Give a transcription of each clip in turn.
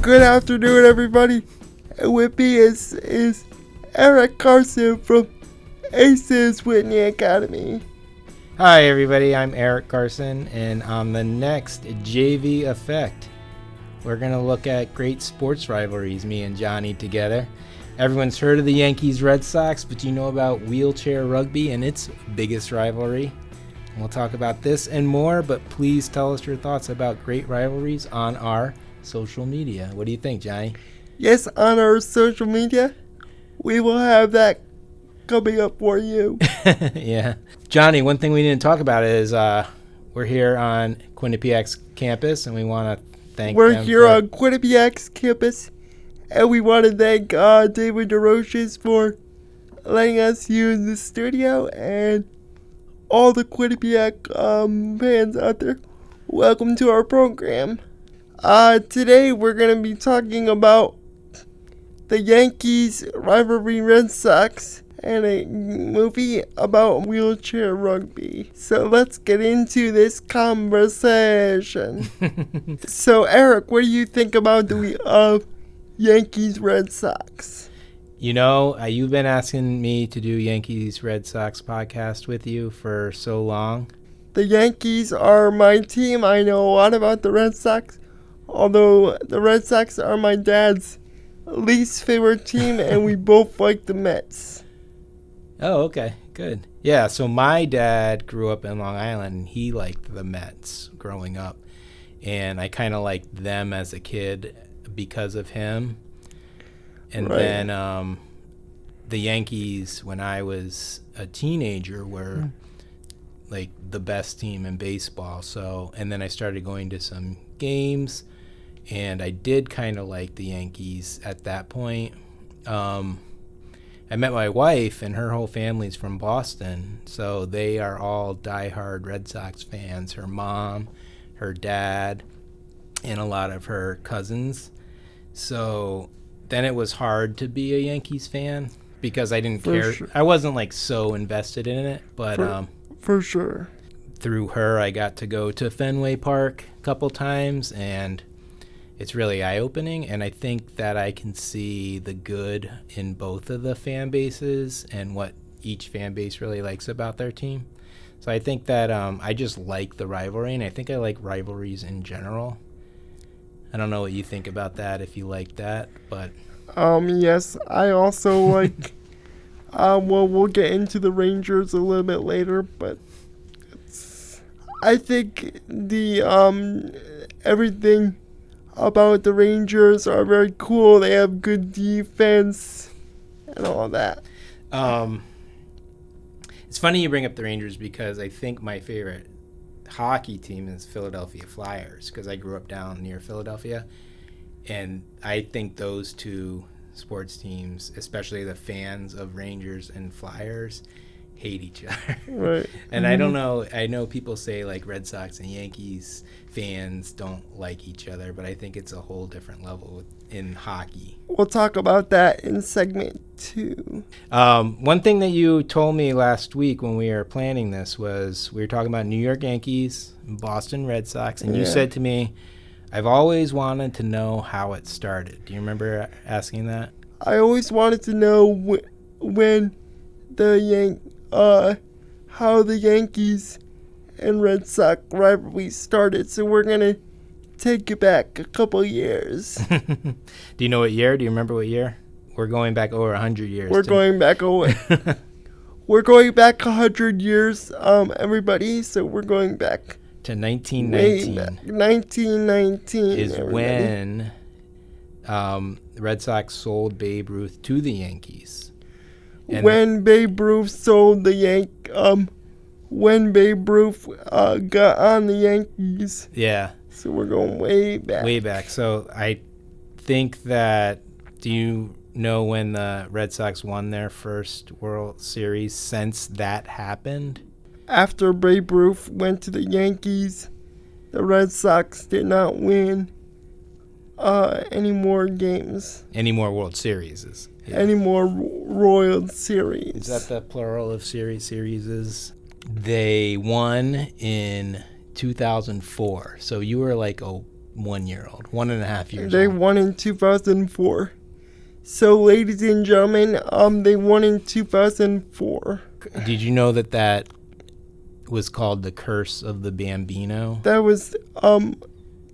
Good afternoon, everybody. And with me is Eric Carson from ACES Whitney Academy. Hi, everybody. I'm Eric Carson, and on the next JV Effect, we're going to look at great sports rivalries, me and Johnny together. Everyone's heard of the Yankees-Red Sox, but do you know about wheelchair rugby and its biggest rivalry? We'll talk about this and more, but please tell us your thoughts about great rivalries on our social media. What do you think, Johnny? Yes, on our social media, we will have that coming up for you. Yeah. Johnny, one thing we didn't talk about is we're here on Quinnipiac's campus, and we want to thank We're them here on Quinnipiac's campus, and we want to thank David DeRoches for letting us use the studio, and all the Quinnipiac fans out there. Welcome to our program. Today we're going to be talking about the Yankees rivalry Red Sox and a movie about wheelchair rugby. So let's get into this conversation. So Eric, what do you think about the Yankees Red Sox? You know, you've been asking me to do Yankees Red Sox podcast with you for so long. The Yankees are my team. I know a lot about the Red Sox, although the Red Sox are my dad's least favorite team, and we both like the Mets. Oh, okay, good. Yeah, so my dad grew up in Long Island, and he liked the Mets growing up, and I kind of liked them as a kid because of him. And right. Then the Yankees, when I was a teenager, were like the best team in baseball. So, and then I started going to some games, and I did kind of like the Yankees at that point. I met my wife, and her whole family's from Boston, so they are all diehard Red Sox fans. Her mom, her dad, and a lot of her cousins. So then it was hard to be a Yankees fan because I didn't care. Sure. I wasn't like so invested in it, but for sure. Through her, I got to go to Fenway Park a couple times, and it's really eye-opening, and I think that I can see the good in both of the fan bases and what each fan base really likes about their team. So I think that I just like the rivalry, and I think I like rivalries in general. I don't know what you think about that, if you like that, but yes, I also like well, we'll get into the Rangers a little bit later, but I think the everything about the Rangers are very cool. They have good defense and all that. It's funny you bring up the Rangers because I think my favorite hockey team is Philadelphia Flyers because I grew up down near Philadelphia, and I think those two sports teams, especially the fans of Rangers and Flyers, hate each other. Right. And I don't know, I know people say like Red Sox and Yankees fans don't like each other, but I think it's a whole different level in hockey. We'll talk about that in segment 2. One thing that you told me last week when we were planning this was we were talking about New York Yankees and Boston Red Sox, and you said to me, I've always wanted to know how it started. Do you remember asking that? I always wanted to know when the how the Yankees and Red Sox rivalry started. So we're going to take it back a couple years. Do you know what year? Do you remember what year? We're going back over 100 years. We're going back 100 years, everybody. So we're going back to 1919. 1919 is everybody. When the Red Sox sold Babe Ruth to the Yankees. And when Babe Ruth sold the when Babe Ruth got on the Yankees. Yeah. So we're going way back. Way back. So I think that, do you know when the Red Sox won their first World Series since that happened? After Babe Ruth went to the Yankees, the Red Sox did not win any more games. Any more World Series. Yeah. Any more World Series. Is that the plural of series? They won in 2004. So you were like a 1-year-old, 1.5 years They old. won in 2004. So, ladies and gentlemen, they won in 2004. Did you know that was called the Curse of the Bambino? That was,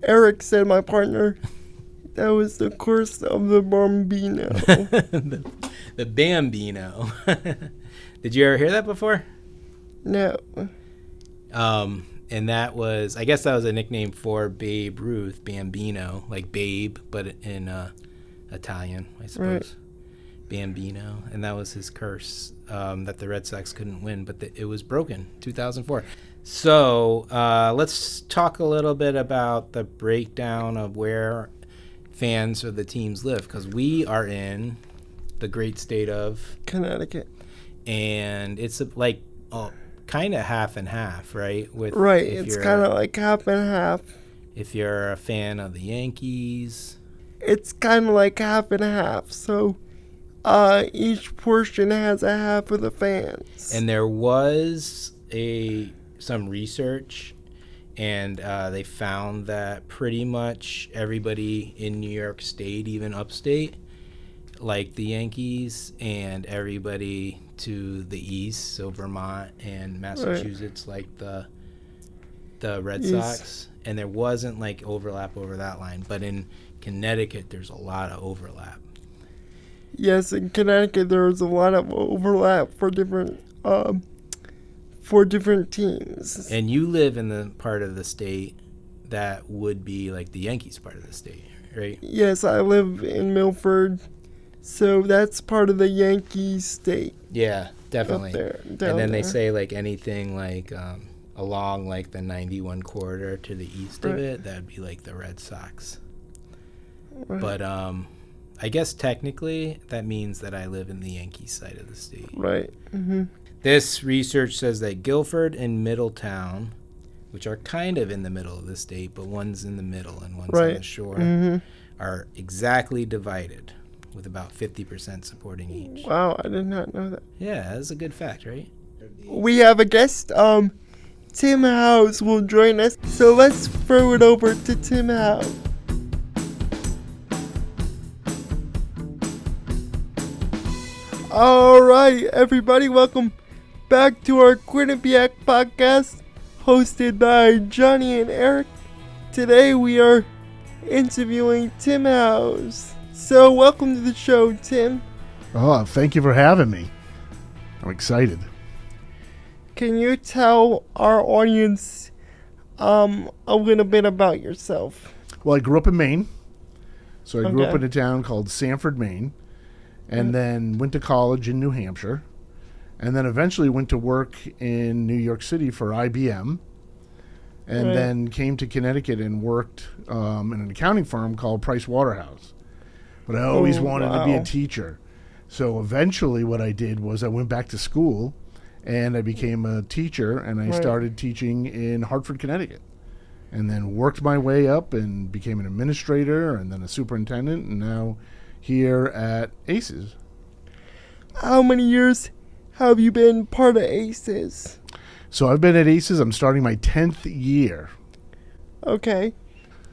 Eric said, my partner. That was the curse of the Bambino. the Bambino. Did you ever hear that before? No. And that was, I guess that was a nickname for Babe Ruth, Bambino, like Babe, but in Italian, I suppose. Right. Bambino. And that was his curse, that the Red Sox couldn't win, but it was broken, 2004. So let's talk a little bit about the breakdown of where fans of the teams live, because we are in the great state of Connecticut. And it's kind of half and half, right? Right, it's kind of like half and half. If you're a fan of the Yankees, it's kind of like half and half. So each portion has a half of the fans. And there was some research, and they found that pretty much everybody in New York State, even upstate, like the Yankees, and everybody to the east, so Vermont and Massachusetts, right, like the Red Sox. And there wasn't like overlap over that line, but in Connecticut there's a lot of overlap. Yes, in Connecticut there's a lot of overlap for different teams. And you live in the part of the state that would be like the Yankees part of the state, right? Yes, I live in Milford. So that's part of the Yankees state. Yeah, definitely. Up there, and then there. They say like anything like along like the 91 corridor to the east of it, that would be like the Red Sox. Right. But I guess technically that means that I live in the Yankees side of the state. Right. Mm-hmm. This research says that Guilford and Middletown, which are kind of in the middle of the state, but one's in the middle and one's on the shore, are exactly divided, with about 50% supporting each. Wow, I did not know that. Yeah, that's a good fact, right? We have a guest. Tim Howes will join us. So let's throw it over to Tim Howes. All right, everybody, welcome back to our Quinnipiac podcast, hosted by Johnny and Eric. Today we are interviewing Tim Howes. So welcome to the show, Tim. Oh, thank you for having me. I'm excited. Can you tell our audience a little bit about yourself? Well, I grew up in Maine. So I grew up in a town called Sanford, Maine, and then went to college in New Hampshire, and then eventually went to work in New York City for IBM, and then came to Connecticut and worked in an accounting firm called Price Waterhouse. But I always wanted to be a teacher. So eventually what I did was I went back to school and I became a teacher, and I started teaching in Hartford, Connecticut, and then worked my way up and became an administrator and then a superintendent, and now here at ACES. How many years have you been part of ACES? So I've been at ACES. I'm starting my 10th year. Okay.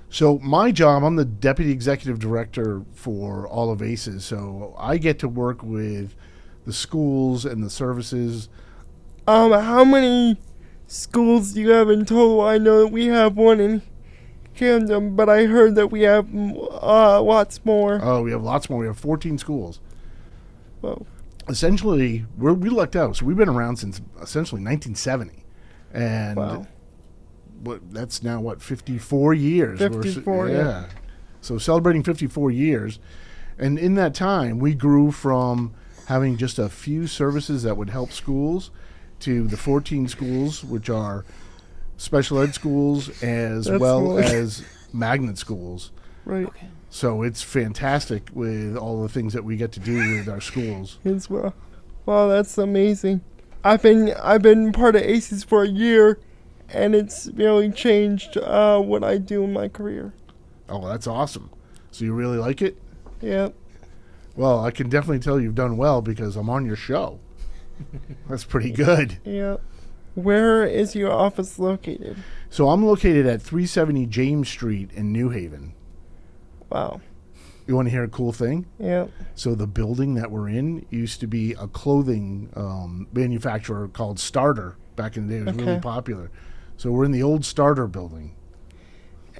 So my job, I'm the deputy executive director for all of ACES. So I get to work with the schools and the services. How many schools do you have in total? I know that we have one in Camden, but I heard that we have lots more. Oh, we have lots more. We have 14 schools. Whoa. Essentially, we lucked out. So we've been around since essentially 1970. And that's now, 54 years? 54, yeah. So celebrating 54 years. And in that time, we grew from having just a few services that would help schools to the 14 schools, which are special ed schools as as magnet schools. Right. Okay. So it's fantastic with all the things that we get to do with our schools. Wow, that's amazing. I've been part of ACES for a year, and it's really changed what I do in my career. Oh, that's awesome. So you really like it? Yeah. Well, I can definitely tell you've done well because I'm on your show. That's pretty good. Yeah. Where is your office located? So I'm located at 370 James Street in New Haven. Wow. You want to hear a cool thing? Yeah. So the building that we're in used to be a clothing manufacturer called Starter. Back in the day, it was really popular. So we're in the old Starter building.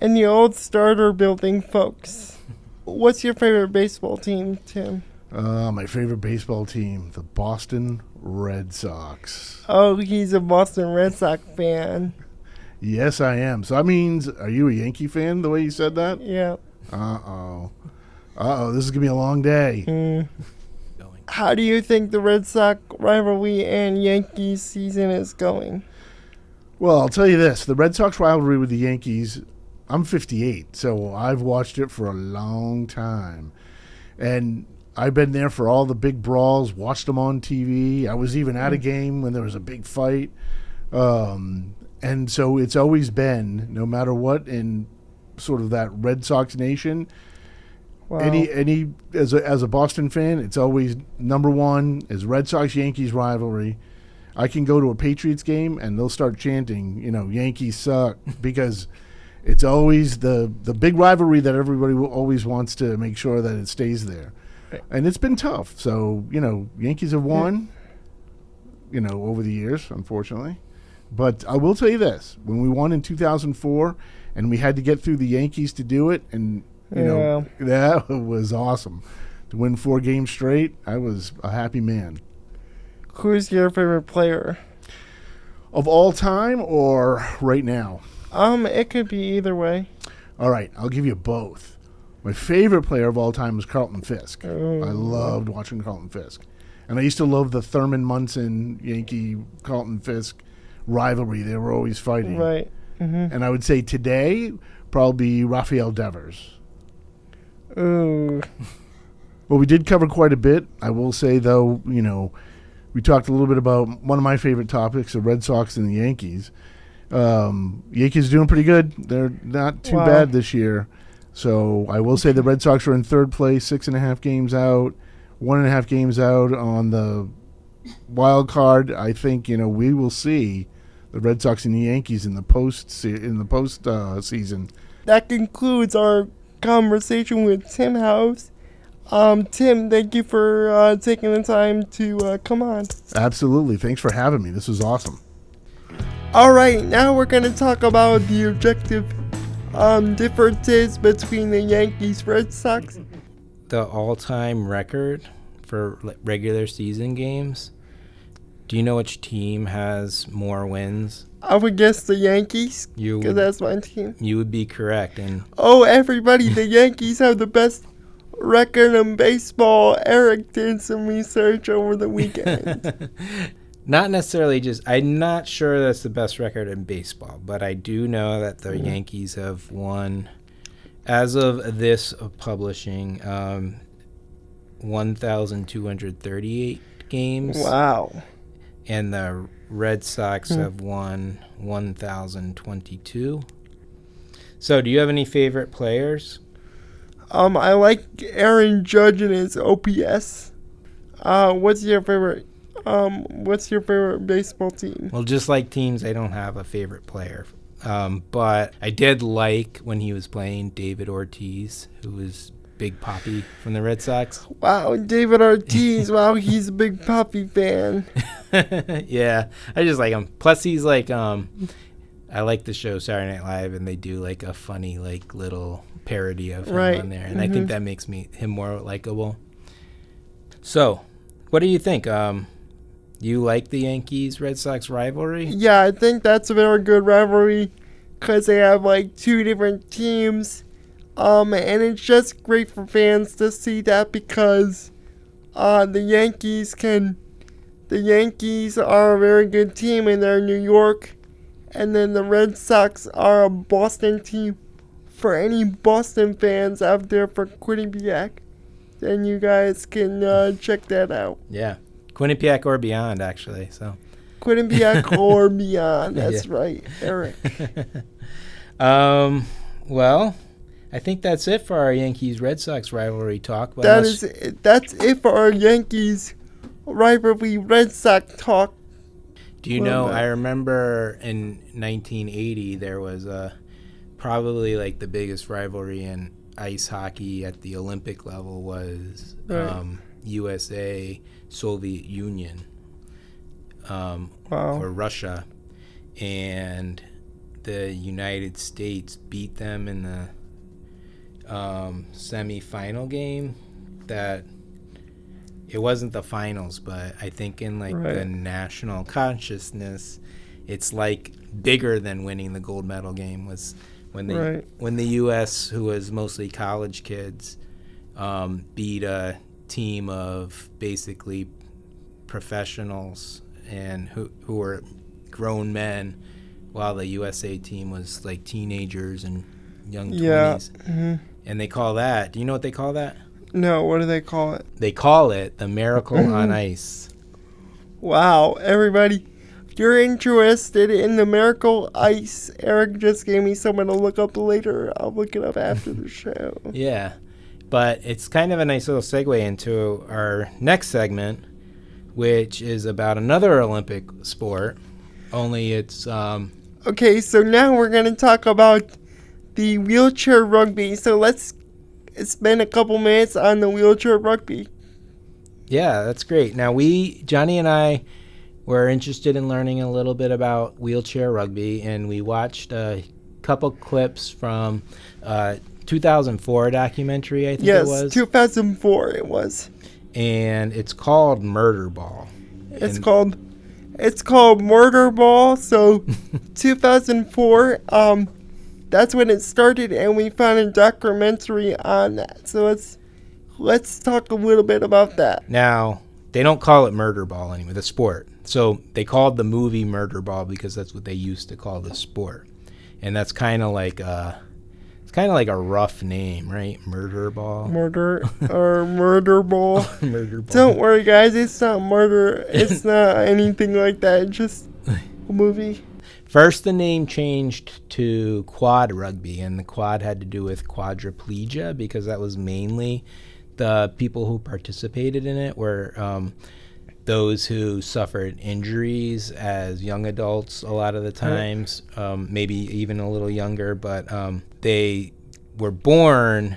In the old Starter building, folks. What's your favorite baseball team, Tim? My favorite baseball team, the Boston Red Sox. Oh, he's a Boston Red Sox fan. Yes, I am. So that means, are you a Yankee fan the way you said that? Yeah. This is going to be a long day. How do you think the Red Sox rivalry and Yankees season is going? Well, I'll tell you this. The Red Sox rivalry with the Yankees, I'm 58, so I've watched it for a long time. And I've been there for all the big brawls, watched them on TV. I was even at a game when there was a big fight. And so it's always been, no matter what, in sort of that Red Sox nation, Wow. As a Boston fan, it's always number one is Red Sox-Yankees rivalry. I can go to a Patriots game and they'll start chanting, Yankees suck, because it's always the big rivalry that everybody always wants to make sure that it stays there. And it's been tough. So, Yankees have won, over the years, unfortunately. But I will tell you this. When we won in 2004 and we had to get through the Yankees to do it, and, that was awesome. To win 4 games straight, I was a happy man. Who's your favorite player? Of all time or right now? It could be either way. All right, I'll give you both. My favorite player of all time was Carlton Fisk. Oh. I loved watching Carlton Fisk. And I used to love the Thurman Munson, Yankee, Carlton Fisk rivalry. They were always fighting. Right. Mm-hmm. And I would say today, probably Rafael Devers. Ooh. Well, we did cover quite a bit. I will say, though, we talked a little bit about one of my favorite topics, the Red Sox and the Yankees. Yankees are doing pretty good. They're not too bad this year. So I will say the Red Sox are in third place, 6.5 games out, 1.5 games out on the wild card. I think we will see the Red Sox and the Yankees in the post season. That concludes our conversation with Tim House. Tim, thank you for taking the time to come on. Absolutely. Thanks for having me. This was awesome. All right, now we're going to talk about the objective differences between the Yankees Red Sox. The all-time record for regular season games. Do you know which team has more wins? I would guess the Yankees, because that's my team. You would be correct. And everybody, the Yankees have the best record in baseball. Eric did some research over the weekend. Not necessarily I'm not sure that's the best record in baseball, but I do know that the Yankees have won, as of this publishing, 1,238 games. Wow. And the Red Sox have won 1,022. So do you have any favorite players? I like Aaron Judge and his OPS. What's your favorite baseball team? Well, just like teams, I don't have a favorite player. But I did like when he was playing David Ortiz, who was Big Papi from the Red Sox. Wow, David Ortiz. Wow, he's a Big Papi fan. Yeah, I just like him. Plus, he's like, I like the show Saturday Night Live, and they do like a funny like little parody of him on there, and I think that makes him more likable. So, what do you think? You like the Yankees Red Sox rivalry? Yeah, I think that's a very good rivalry because they have like 2 different teams. And it's just great for fans to see that because the Yankees are a very good team and they're in New York, and then the Red Sox are a Boston team. For any Boston fans out there for Quinnipiac, then you guys can check that out. Yeah, Quinnipiac or beyond, actually. So Quinnipiac or beyond. That's right, Eric. Well, I think that's it for our Yankees Red Sox rivalry talk. But that's it for our Yankees rivalry Red Sox talk. Do you know, I remember in 1980 there was probably like the biggest rivalry in ice hockey at the Olympic level was USA Soviet Union or Russia, and the United States beat them in the semi-final game. That it wasn't the finals, but I think in like the national consciousness, it's like bigger than winning the gold medal game was when the U.S., who was mostly college kids, beat a team of basically professionals and who were grown men, while the USA team was like teenagers and young 20s. Mm-hmm. And they call that, do you know what they call that? No, what do they call it? They call it the Miracle on Ice. Wow, everybody, if you're interested in the Miracle Ice, Eric just gave me someone to look up later. I'll look it up after the show. Yeah, but it's kind of a nice little segue into our next segment, which is about another Olympic sport, only it's... Okay, so now we're going to talk about the wheelchair rugby. So let's spend a couple minutes on the wheelchair rugby. Yeah, that's great. Now Johnny and I were interested in learning a little bit about wheelchair rugby, and we watched a couple clips from 2004 documentary, I think it was. Yes, 2004 it was. And it's called Murder Ball. It's called Murder Ball. So 2004, that's when it started, and we found a documentary on that. So let's talk a little bit about that. Now, they don't call it Murder Ball anymore, the sport. So they called the movie Murder Ball because that's what they used to call the sport. And that's kind of like a rough name, right? Murder Ball. Murder Ball. Murder Ball. Don't worry, guys. It's not murder. It's not anything like that. It's just a movie. First, the name changed to quad rugby, and the quad had to do with quadriplegia because that was mainly the people who participated in it were those who suffered injuries as young adults a lot of the times, maybe even a little younger, but they were born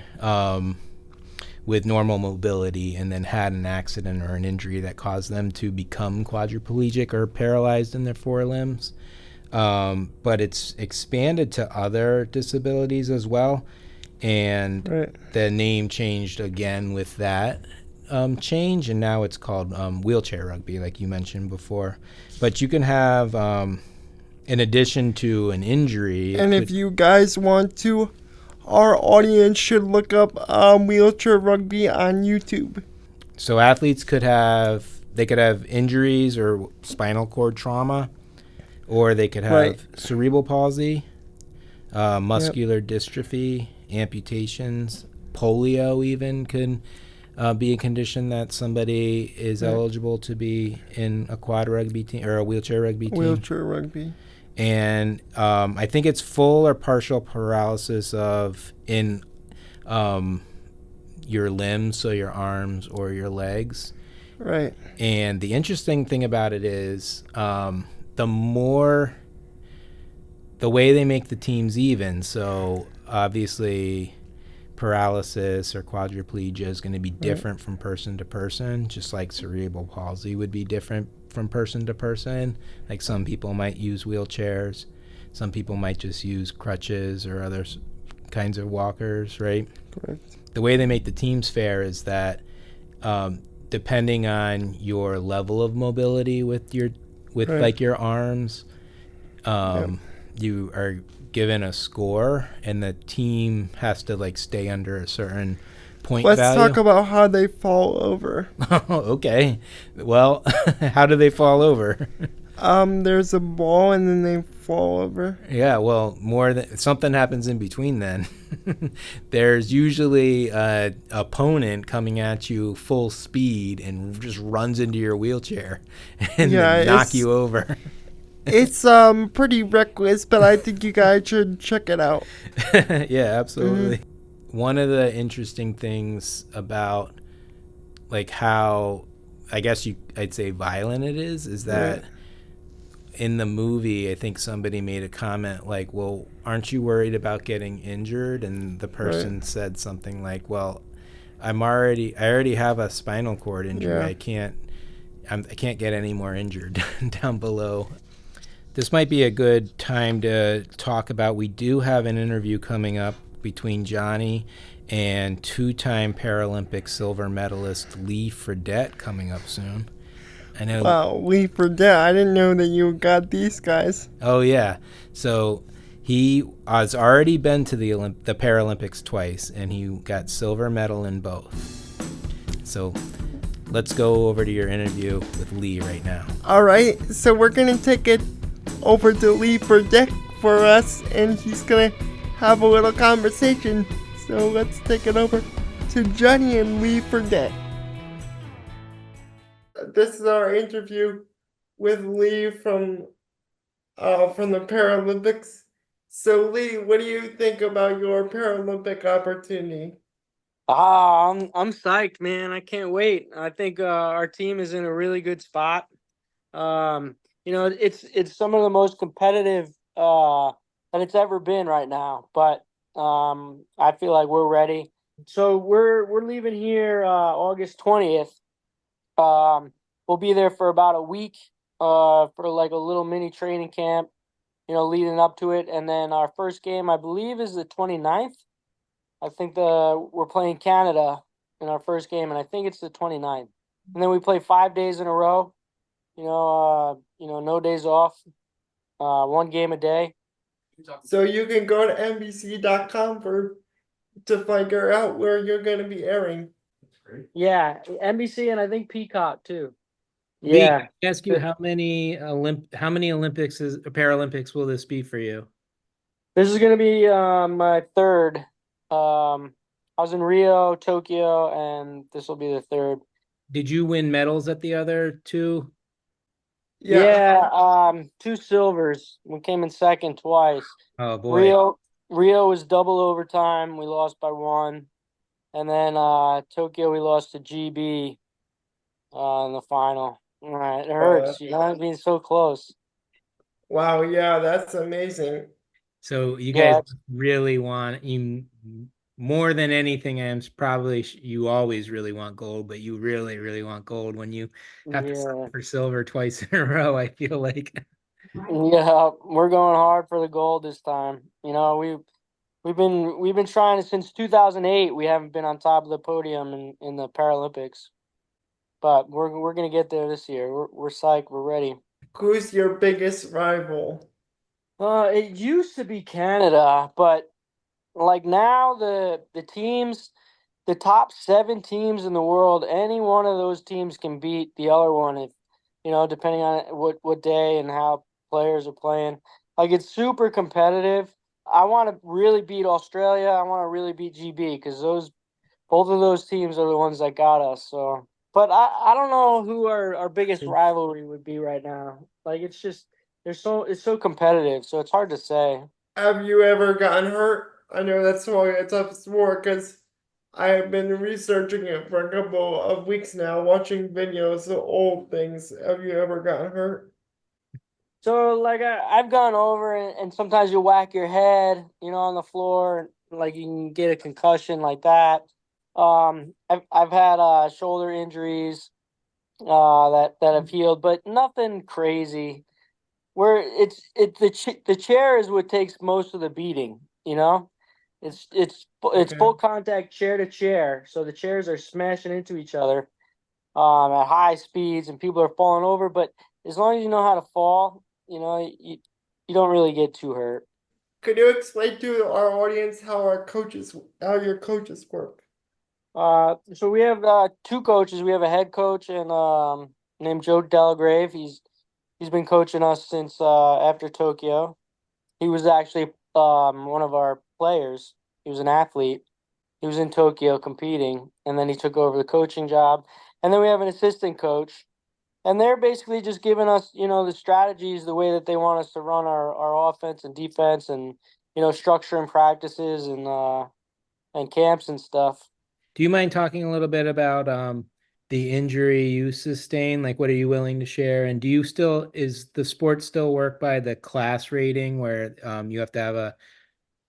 with normal mobility and then had an accident or an injury that caused them to become quadriplegic or paralyzed in their forelimbs. But it's expanded to other disabilities as well, and the name changed again with that change, and now it's called wheelchair rugby, like you mentioned before. But you can have, in addition to an injury... And if you guys want to, our audience should look up wheelchair rugby on YouTube. So athletes could have injuries or spinal cord trauma, or they could have cerebral palsy, muscular dystrophy, amputations, polio even could be a condition that somebody is eligible to be in a quad rugby team or a wheelchair rugby team. Wheelchair rugby. And I think it's full or partial paralysis in your limbs, so your arms or your legs. Right. And the interesting thing about it is the way they make the teams even. So obviously paralysis or quadriplegia is going to be different from person to person, just like cerebral palsy would be different from person to person. Like some people might use wheelchairs, some people might just use crutches or other kinds of walkers, right? Correct. The way they make the teams fair is that depending on your level of mobility with like your arms, you are given a score, and the team has to like stay under a certain point value. Let's talk about how they fall over. Okay. Well, how do they fall over? There's a ball, and then they fall over. Yeah, well, something happens in between then. There's usually an opponent coming at you full speed and just runs into your wheelchair and then knock you over. It's pretty reckless, but I think you guys should check it out. Yeah, absolutely. Mm-hmm. One of the interesting things about like how I guess I'd say violent it is that in the movie, I think somebody made a comment like, well, aren't you worried about getting injured? And the Right. person said something like, well, I already have a spinal cord injury. Yeah. I can't get any more injured down below. This might be a good time to talk about, we do have an interview coming up between Johnny and two-time Paralympic silver medalist Lee Fredette coming up soon. I know. Wow, Lee Fredette. I didn't know that you got these guys. Oh yeah. So he has already been to the Paralympics twice, and he got silver medal in both. So let's go over to your interview with Lee right now. All right, so we're gonna take it over to Lee Fredette for us, and he's gonna have a little conversation. So let's take it over to Johnny and Lee Fredette. This is our interview with Lee from the Paralympics. So Lee, what do you think about your Paralympic opportunity? I'm psyched, man. I can't wait. I think our team is in a really good spot. It's some of the most competitive that it's ever been right now. But I feel like we're ready. So we're leaving here August 20th. We'll be there for about a week for like a little mini training camp, leading up to it. And then our first game, I believe, is the 29th. I think we're playing Canada in our first game, and I think it's the 29th. And then we play 5 days in a row. No days off. One game a day. So you can go to NBC.com to figure out where you're gonna be airing. Yeah, NBC and I think Peacock too. Lee, Yeah. can I ask you how many Paralympics will this be for you? This is gonna be my third. I was in Rio, Tokyo, and this will be the third. Did you win medals at the other two? Yeah, two silvers. We came in second twice. Oh boy. Rio was double overtime. We lost by one. And then Tokyo we lost to GB in the final. All right, it hurts, being so close. Wow, yeah, that's amazing. So you guys really want, you more than anything, you always really want gold, but you really, really want gold when you have to settle for silver twice in a row, I feel like. Yeah, we're going hard for the gold this time. We've been trying since 2008. We haven't been on top of the podium in the Paralympics, but we're gonna get there this year. We're psyched. We're ready. Who's your biggest rival? It used to be Canada, but like now the teams, the top 7 teams in the world, any one of those teams can beat the other one if depending on what day and how players are playing. Like it's super competitive. I want to really beat Australia. I want to really beat GB because both of those teams are the ones that got us. So, but I don't know who our biggest rivalry would be right now. Like it's so competitive, so it's hard to say. Have you ever gotten hurt? I know that's why it's a tough sport because I have been researching it for a couple of weeks now, watching videos of old things. Have you ever gotten hurt? So like I've gone over and sometimes you whack your head, on the floor, like you can get a concussion like that. I've had shoulder injuries that have healed, but nothing crazy. Where the chair is what takes most of the beating, It's full contact chair to chair, so the chairs are smashing into each other at high speeds, and people are falling over. But as long as you know how to fall, you don't really get too hurt. Could you explain to our audience how your coaches work? So we have 2 coaches. We have a head coach and named Joe Delagrave. He's been coaching us since after Tokyo. He was actually one of our players. He was an athlete. He was in Tokyo competing, and then he took over the coaching job. And then we have an assistant coach, and they're basically just giving us, the strategies, the way that they want us to run our offense and defense, and structure and practices and camps and stuff. Do you mind talking a little bit about the injury you sustained? Like, what are you willing to share? And is the sport still work by the class rating where you have to have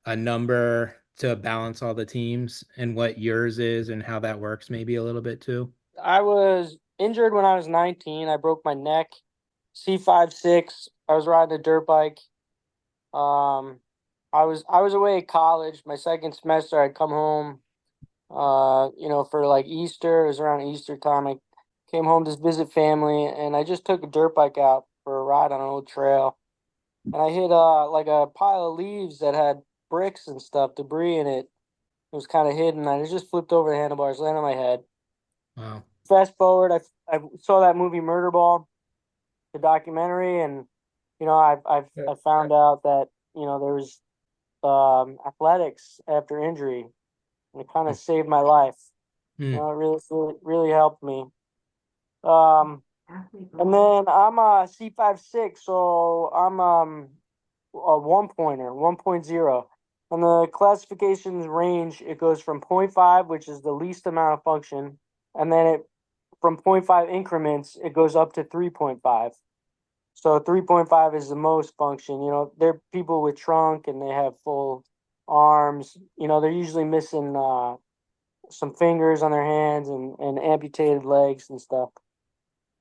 a number to balance all the teams, and what yours is and how that works maybe a little bit too? I was injured when I was 19. I broke my neck. C5-6. I was riding a dirt bike. Um, I was away at college. My second semester, I'd come home. For like Easter. It was around Easter time. I came home to visit family, and I just took a dirt bike out for a ride on an old trail, and I hit like a pile of leaves that had bricks and stuff, debris in it. It was kind of hidden. I just flipped over the handlebars, landed on my head. Wow. Fast forward, I saw that movie Murder Ball, the documentary, and I found out that there was athletics after injury, and it kind of saved my life. Hmm. It really helped me. Um, and then I'm a C5-6, so I'm a 1-pointer, 1.0. On the classifications range, it goes from 0.5, which is the least amount of function, and then from 0.5 increments, it goes up to 3.5. So 3.5 is the most function. They're people with trunk and they have full arms. They're usually missing some fingers on their hands and amputated legs and stuff.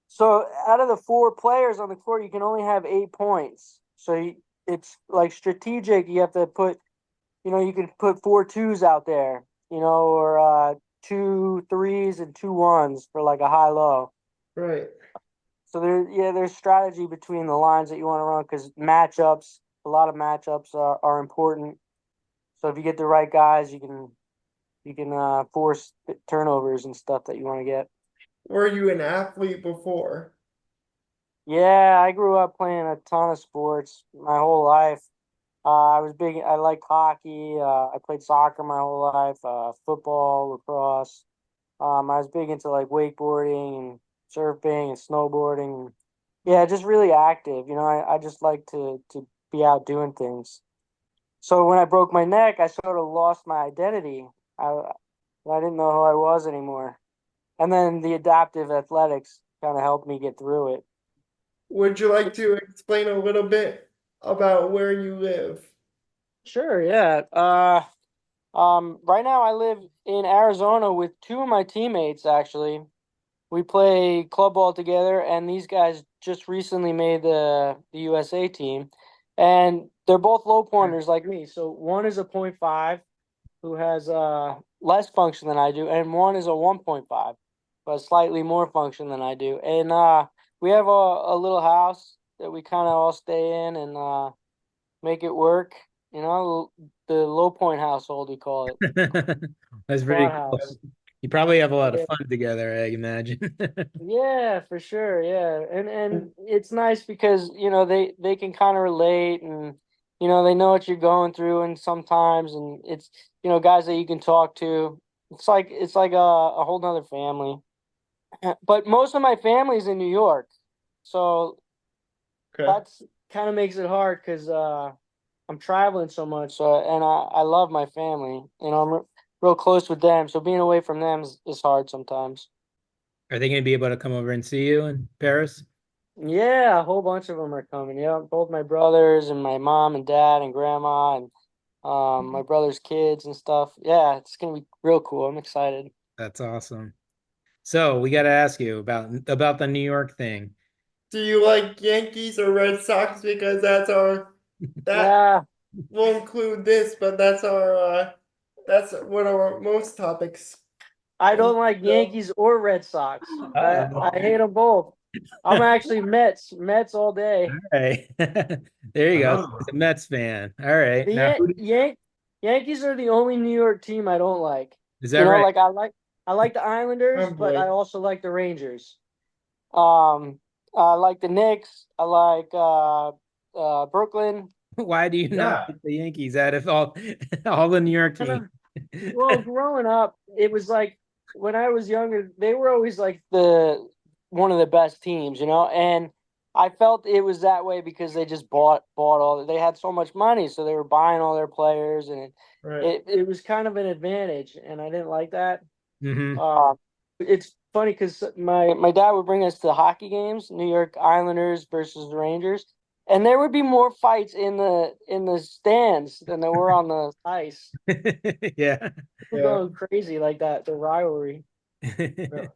So out of the 4 players on the court, you can only have 8 points. So it's like strategic. You have to put, you can put 4 2s out there, or 2 3s and 2 1s for like a high low. Right. So there's strategy between the lines that you want to run because a lot of matchups are important. So if you get the right guys, you can force turnovers and stuff that you want to get. Were you an athlete before? Yeah, I grew up playing a ton of sports my whole life. I was big. I liked hockey. I played soccer my whole life. Football, lacrosse. I was big into like wakeboarding and surfing and snowboarding. Yeah, just really active. I just like to be out doing things. So when I broke my neck, I sort of lost my identity. I didn't know who I was anymore. And then the adaptive athletics kind of helped me get through it. Would you like to explain a little bit about where you live? Sure, yeah. Right now I live in Arizona with 2 of my teammates, actually. We play club ball together, and these guys just recently made the USA team. And they're both low pointers like me. So one is a 0.5 who has less function than I do, and one is a 1.5, but slightly more function than I do. And we have a little house that we kind of all stay in and make it work. The low point household, we call it. That's Quad pretty cool. house. You probably have a lot of Yeah. fun together, I imagine. Yeah, for sure. Yeah. And it's nice because, they can kind of relate and they know what you're going through and sometimes and it's guys that you can talk to. It's like a whole nother family. But most of my family's in New York. So Okay. that's kind of makes it hard because I'm traveling so much. So and I love my family. I'm real close with them. So being away from them is hard sometimes. Are they going to be able to come over and see you in Paris? Yeah, a whole bunch of them are coming. Yeah, both my brothers and my mom and dad and grandma and my brother's kids and stuff. Yeah, it's gonna be real cool. I'm excited. That's awesome. So we got to ask you about the New York thing. Do you like Yankees or Red Sox? Because that Yeah, will include this, but that's one of our most topics. I And don't like so, Yankees or Red Sox. I Uh-oh. I hate them both. I'm actually Mets all day. All right. There you go. Oh. He's a Mets fan. All right. The Now, Yankees are the only New York team I don't like. is that right? Like I like the Islanders, oh but I boy. also like the Rangers. Um, I like the Knicks. I like Brooklyn. Why do you not Yeah. like the Yankees out of all the New York And, teams? well, growing up, it was like when I was younger, they were always like the one of the best teams, and I felt it was that way because they just bought all. They had so much money, so they were buying all their players, and Right. it was kind of an advantage, and I didn't like that. Hmm. Uh, it's funny because my dad would bring us to hockey games, New York Islanders versus the Rangers, and there would be more fights in the stands than there were on the ice. Yeah. We're going crazy like that, the rivalry. Yeah.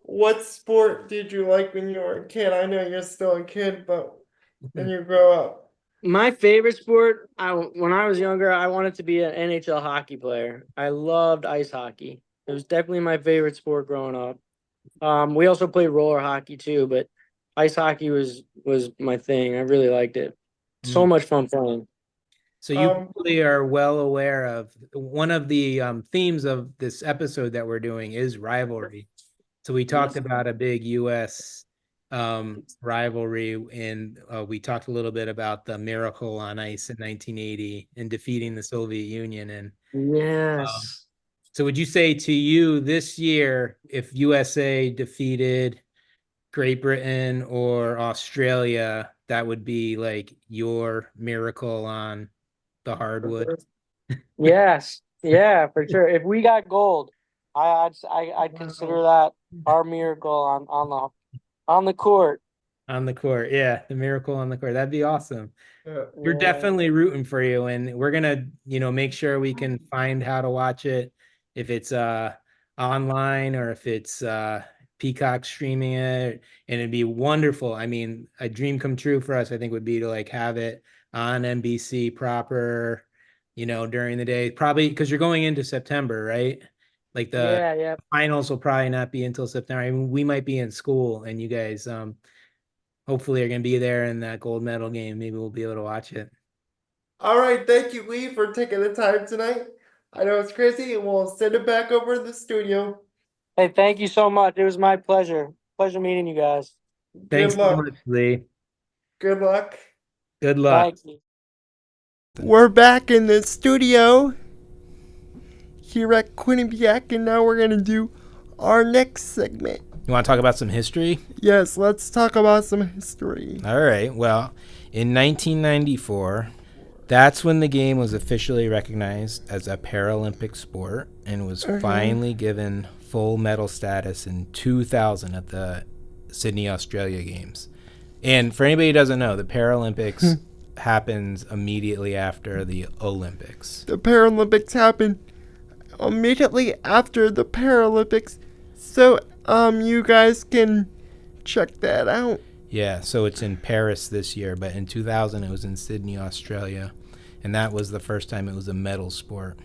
What sport did you like when you were a kid? I know you're still a kid, but when you grow up. My favorite sport, when I was younger, I wanted to be an NHL hockey player. I loved ice hockey. It was definitely my favorite sport growing up. We also played roller hockey too, but ice hockey was my thing. I really liked it. So much fun playing. So you probably are well aware of one of the themes of this episode that we're doing is rivalry. So we talked about a big U.S. Rivalry, and we talked a little bit about the miracle on ice in 1980 and defeating the Soviet Union. And yes. So would you say to you this year, if USA defeated Great Britain or Australia, that would be like your miracle on the hardwood? Yes. Yeah, for sure. If we got gold, I'd consider that our miracle on the court. On the court, yeah, the miracle on the court. That'd be awesome. We're Yeah. definitely rooting for you, and we're gonna, make sure we can find how to watch it, if it's online or if it's Peacock streaming it, and it'd be wonderful. I mean, a dream come true for us, I think, would be to like have it on NBC proper, during the day, probably because you're going into September, right? Like the finals will probably not be until September. I mean, we might be in school, and you guys hopefully are going to be there in that gold medal game. Maybe we'll be able to watch it. All right. Thank you, Lee, for taking the time tonight. I know it's crazy, and we'll send it back over to the studio. Hey, thank you so much. It was my pleasure. Pleasure meeting you guys. Thanks so much, Lee. Good luck. Good luck. Thank you. We're back in the studio here at Quinnipiac, and now we're going to do our next segment. You want to talk about some history? Yes, let's talk about some history. All right. Well, in 1994, that's when the game was officially recognized as a Paralympic sport and was finally given full medal status in 2000 at the Sydney, Australia Games. And for anybody who doesn't know, the Paralympics happens immediately after the Olympics. The Paralympics happen immediately after the Paralympics. So, you guys can check that out. Yeah, so it's in Paris this year, but in 2000 it was in Sydney, Australia, and that was the first time it was a medal sport.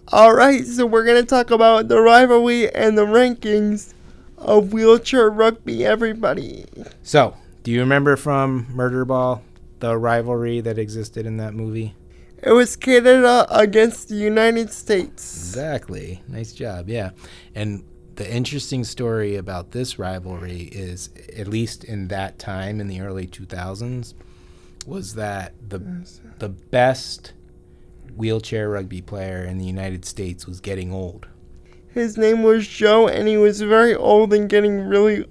All right, so we're going to talk about the rivalry and the rankings of wheelchair rugby, everybody. So, do you remember from Murderball the rivalry that existed in that movie? It was Canada against the United States. Exactly. Nice job, yeah. And the interesting story about this rivalry is, at least in that time in the early 2000s, was that the best wheelchair rugby player in the United States was getting old. His name was Joe, and he was very old and getting really,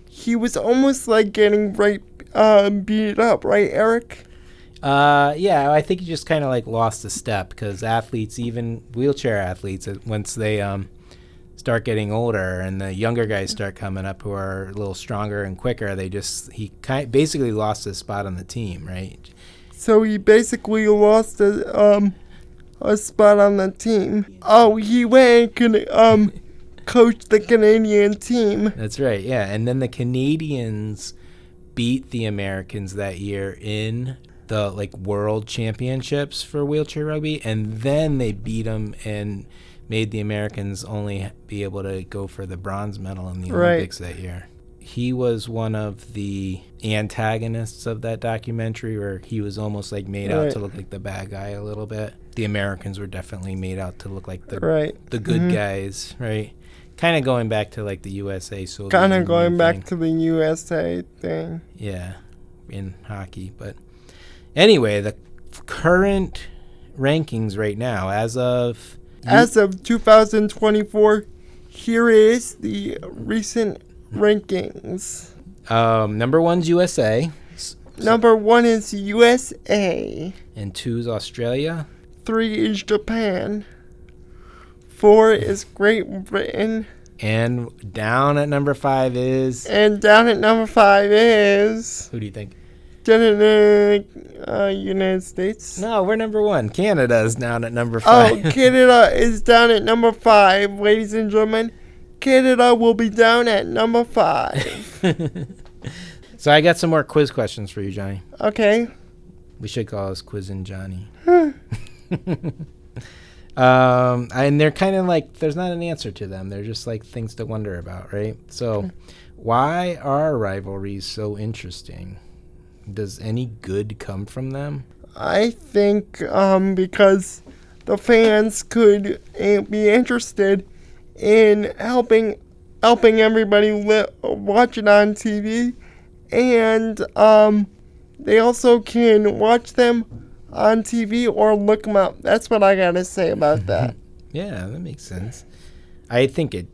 he was almost like getting beat up, right, Eric? Yeah, I think he just kind of lost a step, because athletes, even wheelchair athletes, once they start getting older and the younger guys start coming up who are a little stronger and quicker, he basically lost his spot on the team, right? So he basically lost a spot on the team. Oh, he went and coached the Canadian team. That's right, yeah. And then the Canadians beat the Americans that year in the world championships for wheelchair rugby, and then they beat them and made the Americans only be able to go for the bronze medal in the Olympics that year. He was one of the antagonists of that documentary, where he was almost made out to look like the bad guy a little bit. The Americans were definitely made out to look like the good guys, right? Kind of going back to the USA Soviet Union kind of going back to the USA thing. Yeah, in hockey. But anyway, the current rankings right now, as of 2024, here is the recent rankings. Number one's USA. Number one is USA. And 2 is Australia. 3 is Japan. 4 is Great Britain. And down at number 5 is... And down at number 5 is... Who do you think? United States. No, we're number 1. Canada is down at number 5. Oh, Canada is down at number 5, ladies and gentlemen. Canada will be down at number 5. So I got some more quiz questions for you, Johnny. Okay. We should call us Quizzin' Johnny. And they're kind of like, there's not an answer to them. They're just like things to wonder about, right? So why are rivalries so interesting? Does any good come from them? I think because the fans could be interested in helping everybody watch it on TV, and they also can watch them on TV or look them up. That's what I gotta say about that. Yeah, that makes sense. I think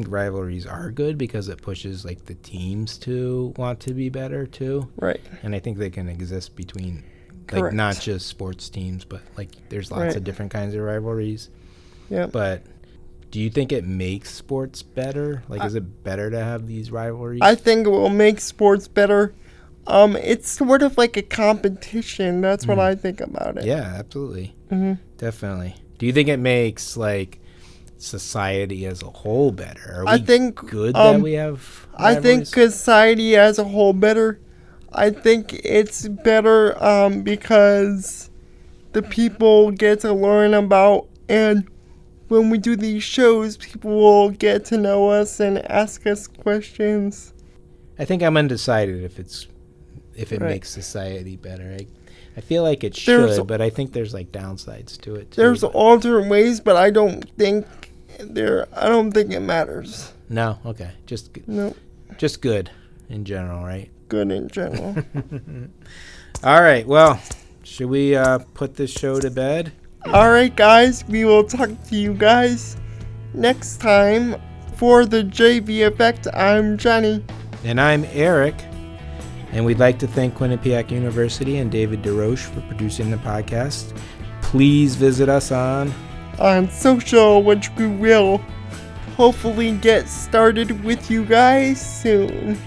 rivalries are good because it pushes like the teams to want to be better too. Right. And I think they can exist between Correct. like not just sports teams, but like there's lots of different kinds of rivalries. Yeah. But do you think it makes sports better? Like, is it better to have these rivalries? I think it will make sports better. It's sort of like a competition. That's what I think about it. Yeah, absolutely. Mm-hmm. Definitely. Do you think it makes like society as a whole better? I think good that we have rivalries? I think society as a whole better. I think it's better because the people get to learn about, and when we do these shows, people will get to know us and ask us questions. I think I'm undecided if it makes society better. I feel like it should, but I think there's like downsides to it too. There's alternate ways, but I don't think it matters. No, okay. Just good in general, right? Good in general. All right. Well, should we put this show to bed? All right, guys. We will talk to you guys next time. For the JV Effect, I'm Johnny. And I'm Eric. And we'd like to thank Quinnipiac University and David DeRoche for producing the podcast. Please visit us on social, which we will hopefully get started with you guys soon.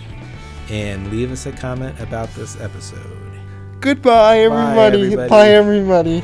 And leave us a comment about this episode. Goodbye, everybody. Bye, everybody. Bye, everybody.